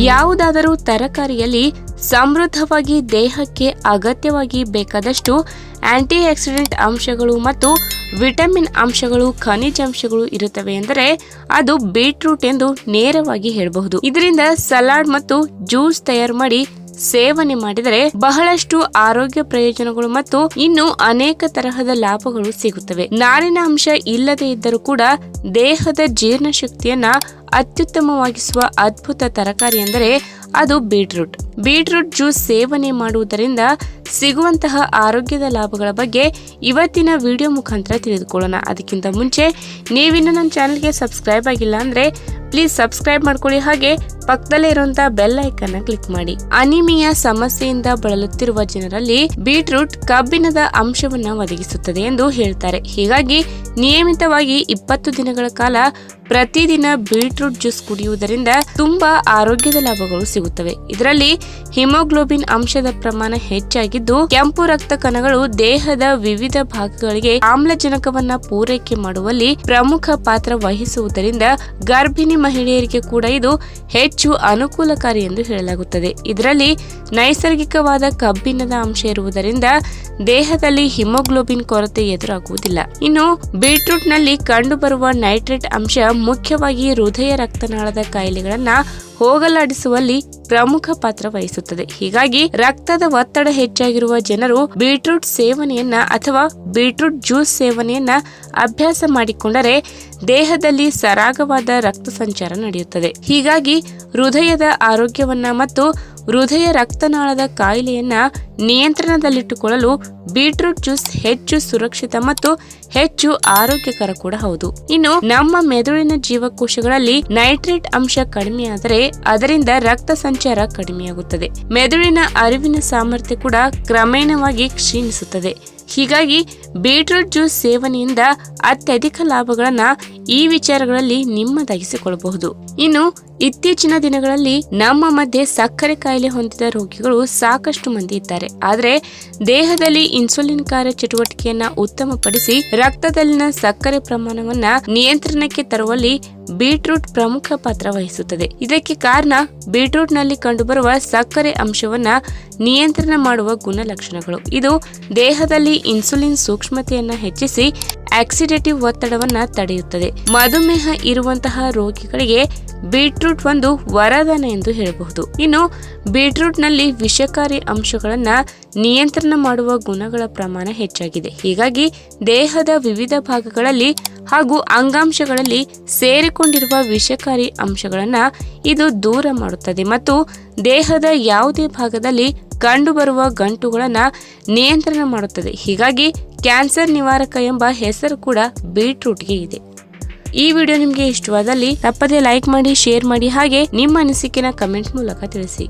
ಯಾವುದಾದರೂ ತರಕಾರಿಯಲ್ಲಿ ಸಮೃದ್ಧವಾಗಿ ದೇಹಕ್ಕೆ ಅಗತ್ಯವಾಗಿ ಬೇಕಾದಷ್ಟು ಆಂಟಿ ಆಕ್ಸಿಡೆಂಟ್ ಅಂಶಗಳು ಮತ್ತು ವಿಟಮಿನ್ ಅಂಶಗಳು, ಖನಿಜಾಂಶಗಳು ಇರುತ್ತವೆ ಎಂದರೆ ಅದು ಬೀಟ್ರೂಟ್ ಎಂದು ನೇರವಾಗಿ ಹೇಳಬಹುದು. ಇದರಿಂದ ಸಲಾಡ್ ಮತ್ತು ಜ್ಯೂಸ್ ತಯಾರು ಮಾಡಿ ಸೇವನೆ ಮಾಡಿದರೆ ಬಹಳಷ್ಟು ಆರೋಗ್ಯ ಪ್ರಯೋಜನಗಳು ಮತ್ತು ಇನ್ನು ಅನೇಕ ತರಹದ ಲಾಭಗಳು ಸಿಗುತ್ತವೆ. ನಾರಿನ ಅಂಶ ಇಲ್ಲದೆ ಇದ್ದರೂ ಕೂಡ ದೇಹದ ಜೀರ್ಣಶಕ್ತಿಯನ್ನ ಅತ್ಯುತ್ತಮವಾಗಿಸುವ ಅದ್ಭುತ ತರಕಾರಿ ಎಂದರೆ ಅದು ಬೀಟ್ರೂಟ್. ಬೀಟ್ರೂಟ್ ಜ್ಯೂಸ್ ಸೇವನೆ ಮಾಡುವುದರಿಂದ ಸಿಗುವಂತಹ ಆರೋಗ್ಯದ ಲಾಭಗಳ ಬಗ್ಗೆ ಇವತ್ತಿನ ವಿಡಿಯೋ ಮುಖಾಂತರ ತಿಳಿದುಕೊಳ್ಳೋಣ. ಅದಕ್ಕಿಂತ ಮುಂಚೆ ನೀವಿನ್ನು ನನ್ನ ಚಾನೆಲ್ಗೆ ಸಬ್ಸ್ಕ್ರೈಬ್ ಆಗಿಲ್ಲ ಅಂದ್ರೆ ಪ್ಲೀಸ್ ಸಬ್ಸ್ಕ್ರೈಬ್ ಮಾಡ್ಕೊಳ್ಳಿ, ಹಾಗೆ ಪಕ್ಕದಲ್ಲೇ ಇರುವಂತಹ ಬೆಲ್ ಐಕನ್ ಕ್ಲಿಕ್ ಮಾಡಿ. ಅನಿಮಿಯಾ ಸಮಸ್ಯೆಯಿಂದ ಬಳಲುತ್ತಿರುವ ಜನರಲ್ಲಿ ಬೀಟ್ರೂಟ್ ಕಬ್ಬಿಣದ ಅಂಶವನ್ನ ಒದಗಿಸುತ್ತದೆ ಎಂದು ಹೇಳ್ತಾರೆ. ಹೀಗಾಗಿ ನಿಯಮಿತವಾಗಿ 20 ದಿನಗಳ ಕಾಲ ಪ್ರತಿದಿನ ಬೀಟ್ರೂಟ್ ಜ್ಯೂಸ್ ಕುಡಿಯುವುದರಿಂದ ತುಂಬಾ ಆರೋಗ್ಯದ ಲಾಭಗಳು ಸಿಗುತ್ತವೆ. ಇದರಲ್ಲಿ ಹಿಮೋಗ್ಲೋಬಿನ್ ಅಂಶದ ಪ್ರಮಾಣ ಹೆಚ್ಚಾಗಿದ್ದು ಕೆಂಪು ರಕ್ತ ಕಣಗಳು ದೇಹದ ವಿವಿಧ ಭಾಗಗಳಿಗೆ ಆಮ್ಲಜನಕವನ್ನ ಪೂರೈಕೆ ಮಾಡುವಲ್ಲಿ ಪ್ರಮುಖ ಪಾತ್ರ ವಹಿಸುವುದರಿಂದ ಗರ್ಭಿಣಿ ಮಹಿಳೆಯರಿಗೆ ಕೂಡ ಇದು ಹೆಚ್ಚು ಅನುಕೂಲಕಾರಿ ಎಂದು ಹೇಳಲಾಗುತ್ತದೆ. ಇದರಲ್ಲಿ ನೈಸರ್ಗಿಕವಾದ ಕಬ್ಬಿಣದ ಅಂಶ ಇರುವುದರಿಂದ ದೇಹದಲ್ಲಿ ಹಿಮೋಗ್ಲೋಬಿನ್ ಕೊರತೆ ಎದುರಾಗುವುದಿಲ್ಲ. ಇನ್ನು ಬೀಟ್ರೂಟ್ ನಲ್ಲಿ ಕಂಡುಬರುವ ನೈಟ್ರೇಟ್ ಅಂಶ ಮುಖ್ಯವಾಗಿ ಹೃದಯ ರಕ್ತನಾಳದ ಕಾಯಿಲೆಗಳನ್ನ ಹೋಗಲಾಡಿಸುವಲ್ಲಿ ಪ್ರಮುಖ ಪಾತ್ರ ವಹಿಸುತ್ತದೆ. ಹೀಗಾಗಿ ರಕ್ತದ ಒತ್ತಡ ಹೆಚ್ಚಾಗಿರುವ ಜನರು ಬೀಟ್ರೂಟ್ ಸೇವನೆಯನ್ನ ಅಥವಾ ಬೀಟ್ರೂಟ್ ಜ್ಯೂಸ್ ಸೇವನೆಯನ್ನ ಅಭ್ಯಾಸ ಮಾಡಿಕೊಂಡರೆ ದೇಹದಲ್ಲಿ ಸರಾಗವಾದ ರಕ್ತ ಸಂಚಾರ ನಡೆಯುತ್ತದೆ. ಹೀಗಾಗಿ ಹೃದಯದ ಆರೋಗ್ಯವನ್ನ ಮತ್ತು ಹೃದಯ ರಕ್ತನಾಳದ ಕಾಯಿಲೆಯನ್ನ ನಿಯಂತ್ರಣದಲ್ಲಿಟ್ಟುಕೊಳ್ಳಲು ಬೀಟ್ರೂಟ್ ಜ್ಯೂಸ್ ಹೆಚ್ಚು ಸುರಕ್ಷಿತ ಮತ್ತು ಹೆಚ್ಚು ಆರೋಗ್ಯಕರ ಕೂಡ ಹೌದು. ಇನ್ನು ನಮ್ಮ ಮೆದುಳಿನ ಜೀವಕೋಶಗಳಲ್ಲಿ ನೈಟ್ರೇಟ್ ಅಂಶ ಕಡಿಮೆಯಾದರೆ ಅದರಿಂದ ರಕ್ತ ಸಂಚಾರ ಕಡಿಮೆಯಾಗುತ್ತದೆ. ಮೆದುಳಿನ ಅರಿವಿನ ಸಾಮರ್ಥ್ಯ ಕೂಡ ಕ್ರಮೇಣವಾಗಿ ಕ್ಷೀಣಿಸುತ್ತದೆ. ಹೀಗಾಗಿ ಬೀಟ್ರೂಟ್ ಜ್ಯೂಸ್ ಸೇವನೆಯಿಂದ ಅತ್ಯಧಿಕ ಲಾಭಗಳನ್ನ ಈ ವಿಚಾರಗಳಲ್ಲಿ ನಿಮ್ಮದಾಗಿಸಿಕೊಳ್ಳಬಹುದು. ಇನ್ನು ಇತ್ತೀಚಿನ ದಿನಗಳಲ್ಲಿ ನಮ್ಮ ಮಧ್ಯೆ ಸಕ್ಕರೆ ಕಾಯಿಲೆ ಹೊಂದಿದ ರೋಗಿಗಳು ಸಾಕಷ್ಟು ಮಂದಿ ಇದ್ದಾರೆ. ಆದರೆ ದೇಹದಲ್ಲಿ ಇನ್ಸುಲಿನ್ ಕಾರ್ಯಚಟುವಟಿಕೆಯನ್ನ ಉತ್ತಮಪಡಿಸಿ ರಕ್ತದಲ್ಲಿನ ಸಕ್ಕರೆ ಪ್ರಮಾಣವನ್ನ ನಿಯಂತ್ರಣಕ್ಕೆ ತರುವಲ್ಲಿ ಬೀಟ್ರೂಟ್ ಪ್ರಮುಖ ಪಾತ್ರ ವಹಿಸುತ್ತದೆ. ಇದಕ್ಕೆ ಕಾರಣ ಬೀಟ್ರೂಟ್ ನಲ್ಲಿ ಕಂಡುಬರುವ ಸಕ್ಕರೆ ಅಂಶವನ್ನ ನಿಯಂತ್ರಣ ಮಾಡುವ ಗುಣಲಕ್ಷಣಗಳು. ಇದು ದೇಹದಲ್ಲಿ ಇನ್ಸುಲಿನ್ ಸೂಕ್ಷ್ಮತೆಯನ್ನ ಹೆಚ್ಚಿಸಿ ಆಕ್ಸಿಡೇಟಿವ್ ಒತ್ತಡವನ್ನ ತಡೆಯುತ್ತದೆ. ಮಧುಮೇಹ ಇರುವಂತಹ ರೋಗಿಗಳಿಗೆ ಬೀಟ್ರೂಟ್ ಒಂದು ವರದಾನ ಎಂದು ಹೇಳಬಹುದು. ಇನ್ನು ಬೀಟ್ರೂಟ್ ನಲ್ಲಿ ವಿಷಕಾರಿ ಅಂಶಗಳನ್ನ ನಿಯಂತ್ರಣ ಮಾಡುವ ಗುಣಗಳ ಪ್ರಮಾಣ ಹೆಚ್ಚಾಗಿದೆ. ಹೀಗಾಗಿ ದೇಹದ ವಿವಿಧ ಭಾಗಗಳಲ್ಲಿ ಹಾಗೂ ಅಂಗಾಂಶಗಳಲ್ಲಿ ಸೇರಿಕೊಂಡಿರುವ ವಿಷಕಾರಿ ಅಂಶಗಳನ್ನ ಇದು ದೂರ ಮಾಡುತ್ತದೆ ಮತ್ತು ದೇಹದ ಯಾವುದೇ ಭಾಗದಲ್ಲಿ ಕಂಡುಬರುವ ಗಂಟುಗಳನ್ನ ನಿಯಂತ್ರಣ ಮಾಡುತ್ತದೆ. ಹೀಗಾಗಿ ಕ್ಯಾನ್ಸರ್ ನಿವಾರಕ ಎಂಬ ಹೆಸರು ಕೂಡ ಬೀಟ್ರೂಟ್ಗೆ ಇದೆ. ಈ ವಿಡಿಯೋ ನಿಮಗೆ ಇಷ್ಟವಾದಲ್ಲಿ ತಪ್ಪದೇ ಲೈಕ್ ಮಾಡಿ, ಶೇರ್ ಮಾಡಿ, ಹಾಗೆ ನಿಮ್ಮ ಅನಿಸಿಕೆನ ಕಮೆಂಟ್ ಮೂಲಕ ತಿಳಿಸಿ.